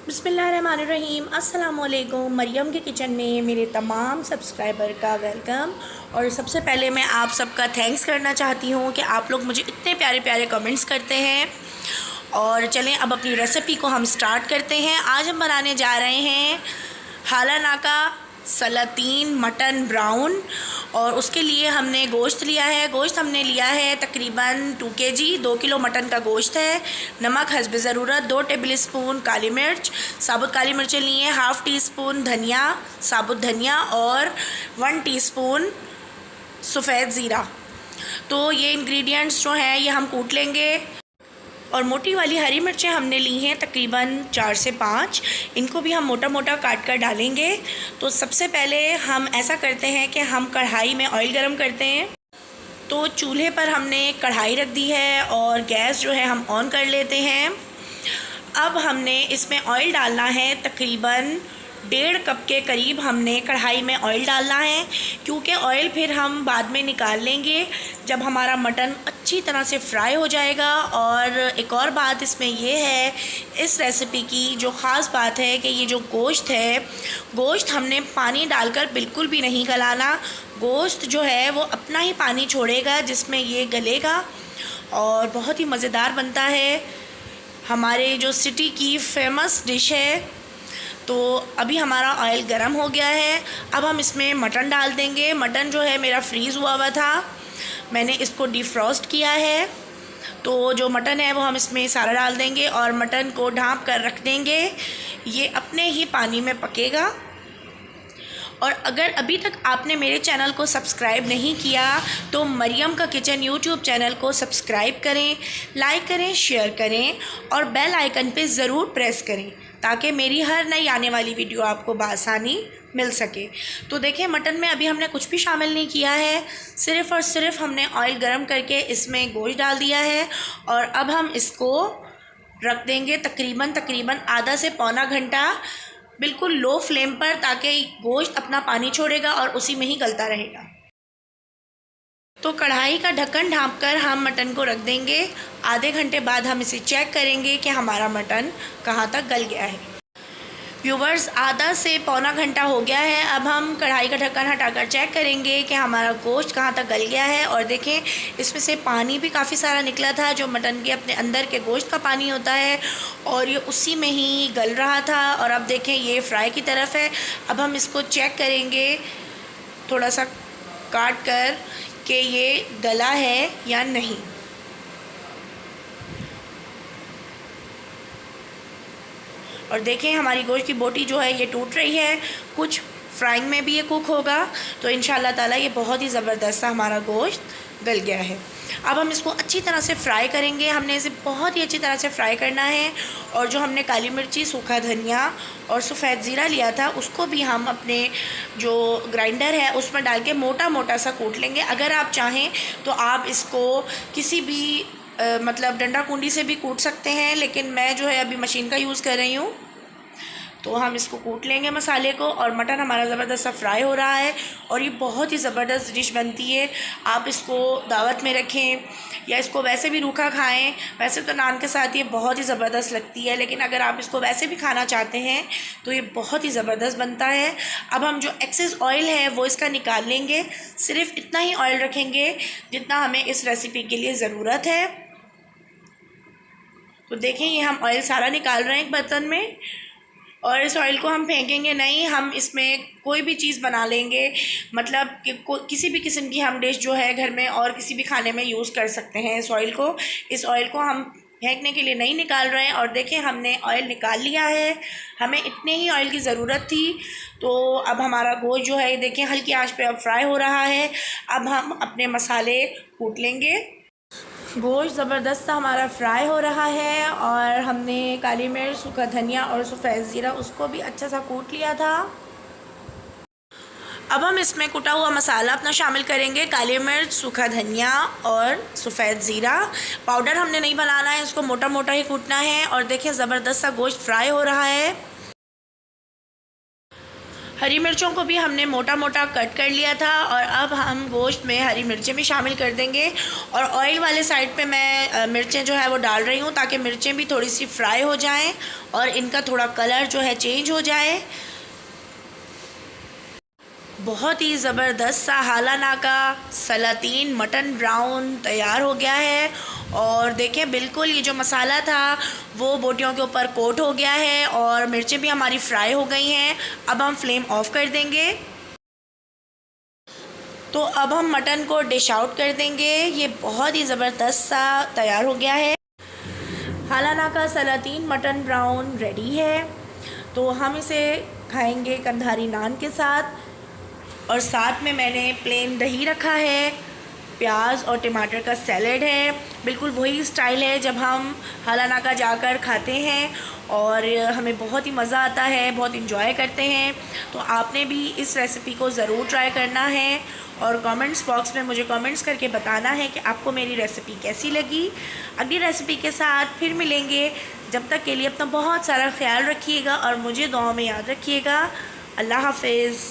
बिस्मिल्लाहिर्रहमानिर्रहीम। अस्सलाम वालेकुम। मरियम के किचन में मेरे तमाम सब्सक्राइबर का वेलकम। और सबसे पहले मैं आप सबका थैंक्स करना चाहती हूँ कि आप लोग मुझे इतने प्यारे प्यारे कमेंट्स करते हैं। और चलें अब अपनी रेसिपी को हम स्टार्ट करते हैं। आज हम बनाने जा रहे हैं हाला नाका सलातीन मटन ब्राउन। और उसके लिए हमने गोश्त लिया है। गोश्त हमने लिया है तकरीबन 2 kg, 2 किलो मटन का गोश्त है। नमक हस्ब ज़रूरत, 2 टेबल स्पून काली मिर्च, साबुत काली मिर्चें लिए हैं, हाफ़ टी स्पून धनिया, साबुत धनिया और 1 टीस्पून सफ़ेद ज़ीरा। तो ये इंग्रेडिएंट्स जो हैं ये हम कूट लेंगे। और मोटी वाली हरी मिर्चें हमने ली हैं तकरीबन 4 से 5। इनको भी हम मोटा मोटा काट कर डालेंगे। तो सबसे पहले हम ऐसा करते हैं कि हम कढ़ाई में ऑयल गरम करते हैं। तो चूल्हे पर हमने कढ़ाई रख दी है और गैस जो है हम ऑन कर लेते हैं। अब हमने इसमें ऑयल डालना है तकरीबन 1.5 कप के करीब हमने कढ़ाई में ऑयल डालना है, क्योंकि ऑयल फिर हम बाद में निकाल लेंगे जब हमारा मटन अच्छी तरह से फ्राई हो जाएगा। और एक और बात इसमें ये है, इस रेसिपी की जो ख़ास बात है कि ये जो गोश्त है, गोश्त हमने पानी डालकर बिल्कुल भी नहीं गलाना। गोश्त जो है वो अपना ही पानी छोड़ेगा जिसमें ये गलेगा और बहुत ही मज़ेदार बनता है। हमारे जो सिटी की फेमस डिश है। तो अभी हमारा ऑयल गरम हो गया है। अब हम इसमें मटन डाल देंगे। मटन जो है मेरा फ्रीज़ हुआ हुआ था, मैंने इसको डिफ्रॉस्ट किया है। तो जो मटन है वो हम इसमें सारा डाल देंगे और मटन को ढाँप कर रख देंगे। ये अपने ही पानी में पकेगा। और अगर अभी तक आपने मेरे चैनल को सब्सक्राइब नहीं किया तो मरियम का किचन यूट्यूब चैनल को सब्सक्राइब करें, लाइक करें, शेयर करें और बेल आइकन पे ज़रूर प्रेस करें ताकि मेरी हर नई आने वाली वीडियो आपको बआसानी मिल सके। तो देखिए मटन में अभी हमने कुछ भी शामिल नहीं किया है, सिर्फ़ और सिर्फ हमने ऑयल गरम करके इसमें गोश्त डाल दिया है। और अब हम इसको रख देंगे तकरीबन आधा से पौना घंटा बिल्कुल लो फ्लेम पर, ताकि गोश्त अपना पानी छोड़ेगा और उसी में ही गलता रहेगा। तो कढ़ाई का ढक्कन ढाँप कर हम मटन को रख देंगे। आधे घंटे बाद हम इसे चेक करेंगे कि हमारा मटन कहाँ तक गल गया है। व्यूवर्स, आधा से पौना घंटा हो गया है। अब हम कढ़ाई का ढक्कन हटाकर चेक करेंगे कि हमारा गोश्त कहाँ तक गल गया है। और देखें इसमें से पानी भी काफ़ी सारा निकला था, जो मटन के अपने अंदर के गोश्त का पानी होता है, और ये उसी में ही गल रहा था। और अब देखें ये फ्राई की तरफ है। अब हम इसको चेक करेंगे थोड़ा सा काट कर कि ये गला है या नहीं। और देखें हमारी गोश्त की बोटी जो है ये टूट रही है। कुछ फ्राइंग में भी ये कुक होगा। तो इंशाल्लाह ताला ये बहुत ही ज़बरदस्त हमारा गोश्त गल गया है। अब हम इसको अच्छी तरह से फ्राई करेंगे। हमने इसे बहुत ही अच्छी तरह से फ्राई करना है। और जो हमने काली मिर्ची, सूखा धनिया और सफ़ेद ज़ीरा लिया था उसको भी हम अपने जो ग्राइंडर है उसमें डाल के मोटा मोटा सा कूट लेंगे। अगर आप चाहें तो आप इसको किसी भी मतलब डंडा कुंडी से भी कूट सकते हैं, लेकिन मैं जो है अभी मशीन का यूज़ कर रही हूँ। तो हम इसको कूट लेंगे मसाले को। और मटन हमारा ज़बरदस्त सा फ्राई हो रहा है और ये बहुत ही ज़बरदस्त डिश बनती है। आप इसको दावत में रखें या इसको वैसे भी रूखा खाएं। वैसे तो नान के साथ ये बहुत ही ज़बरदस्त लगती है, लेकिन अगर आप इसको वैसे भी खाना चाहते हैं तो ये बहुत ही ज़बरदस्त बनता है। अब हम जो एक्सेस ऑयल है वो इसका निकाल लेंगे। सिर्फ इतना ही ऑयल रखेंगे जितना हमें इस रेसिपी के लिए ज़रूरत है। तो देखें ये हम ऑयल सारा निकाल रहे हैं एक बर्तन में। और इस ऑयल को हम फेंकेंगे नहीं, हम इसमें कोई भी चीज़ बना लेंगे। मतलब कि किसी भी किस्म की हम डिश जो है घर में और किसी भी खाने में यूज़ कर सकते हैं इस ऑयल को। इस ऑयल को हम फेंकने के लिए नहीं निकाल रहे हैं। और देखें हमने ऑयल निकाल लिया है, हमें इतने ही ऑयल की ज़रूरत थी। तो अब हमारा गोश्त जो है देखें हल्की आंच पे अब फ्राई हो रहा है। अब हम अपने मसाले कूट लेंगे। गोश्त ज़बरदस्त हमारा फ्राई हो रहा है और हमने काली मिर्च, सूखा धनिया और सफ़ेद ज़ीरा उसको भी अच्छा सा कूट लिया था। अब हम इसमें कुटा हुआ मसाला अपना शामिल करेंगे। काली मिर्च, सूखा धनिया और सफ़ेद ज़ीरा पाउडर हमने नहीं बनाना है, इसको मोटा मोटा ही कूटना है। और देखिए ज़बरदस्त सा गोश्त फ्राई हो रहा है। हरी मिर्चों को भी हमने मोटा मोटा कट कर लिया था और अब हम गोश्त में हरी मिर्चें भी शामिल कर देंगे। और ऑयल वाले साइड पे मैं मिर्चें जो है वो डाल रही हूँ ताकि मिर्चें भी थोड़ी सी फ्राई हो जाएं और इनका थोड़ा कलर जो है चेंज हो जाए। बहुत ही ज़बरदस्त सा हाला नाका सलातीन मटन ब्राउन तैयार हो गया है। और देखें बिल्कुल ये जो मसाला था वो बोटियों के ऊपर कोट हो गया है और मिर्चें भी हमारी फ्राई हो गई हैं। अब हम फ्लेम ऑफ कर देंगे। तो अब हम मटन को डिश आउट कर देंगे। ये बहुत ही ज़बरदस्त सा तैयार हो गया है। हाला नाका सलातीन मटन ब्राउन रेडी है। तो हम इसे खाएंगे कंधारी नान के साथ और साथ में मैंने प्लेन दही रखा है, प्याज और टमाटर का सैलेड है। बिल्कुल वही स्टाइल है जब हम हाला नाका जाकर खाते हैं और हमें बहुत ही मज़ा आता है, बहुत इंजॉय करते हैं। तो आपने भी इस रेसिपी को ज़रूर ट्राई करना है और कमेंट्स बॉक्स में मुझे कमेंट्स करके बताना है कि आपको मेरी रेसिपी कैसी लगी। अगली रेसिपी के साथ फिर मिलेंगे। जब तक के लिए अपना बहुत सारा ख्याल रखिएगा और मुझे दुआ में याद रखिएगा। अल्लाह हाफिज़।